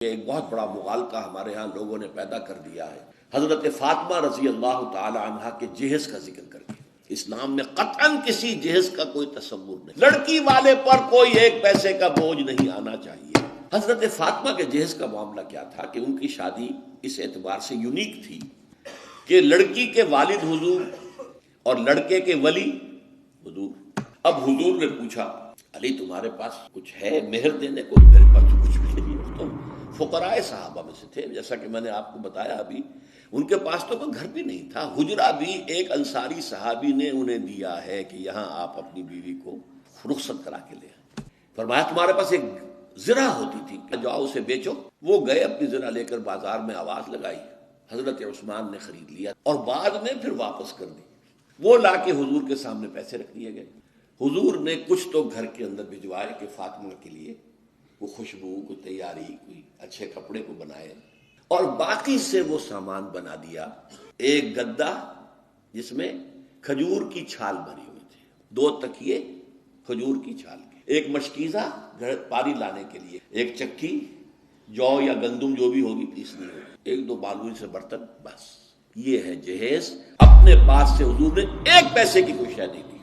ایک بہت بڑا مغالطہ ہمارے ہاں لوگوں نے پیدا کر دیا ہے حضرت فاطمہ رضی اللہ تعالی عنہا کے جہیز کا ذکر کر کے۔ اسلام میں قطعاً کسی جہیز کا کوئی تصور نہیں، لڑکی والے پر کوئی ایک پیسے کا بوجھ نہیں آنا چاہیے۔ حضرت فاطمہ کے جہیز کا معاملہ کیا تھا کہ ان کی شادی اس اعتبار سے یونیک تھی کہ لڑکی کے والد حضور اور لڑکے کے ولی حضور۔ اب حضور نے پوچھا علی تمہارے پاس کچھ ہے مہر دینے کو؟ میرے پاس کچھ بھی نہیں، تو فقراء صحابہ میں سے تھے، جیسا کہ میں نے آپ کو بتایا ابھی، ان کے پاس تو کوئی گھر بھی نہیں تھا، حجرہ بھی ایک انصاری صحابی نے انہیں دیا ہے کہ یہاں آپ اپنی بیوی کو رخصت کرا کے لے آئیں۔ فرمایا تمہارے پاس ایک زرہ ہوتی تھی، جاؤ اسے بیچو۔ وہ گئے اپنی زرہ لے کر بازار میں آواز لگائی، حضرت عثمان نے خرید لیا اور بعد میں پھر واپس کر دی۔ وہ لا کے حضور کے سامنے پیسے رکھ دیے گئے۔ حضور نے کچھ تو گھر کے اندر بھجوائے کہ فاطمہ کے لیے کوئی خوشبو، کوئی تیاری، کوئی اچھے کپڑے کو بنائے، اور باقی سے وہ سامان بنا دیا۔ ایک گدا جس میں کھجور کی چھال بھری ہوئی تھی، 2 تکیے کھجور کی چھال کے، ایک مشکیزہ پانی لانے کے لیے، ایک چکی جو یا گندم جو بھی ہوگی پیسنی ہوگی، 1-2 بالوئی سے برتن، بس یہ ہے جہیز۔ اپنے پاس سے حضور نے ایک پیسے کی کوئی شے نہیں دی۔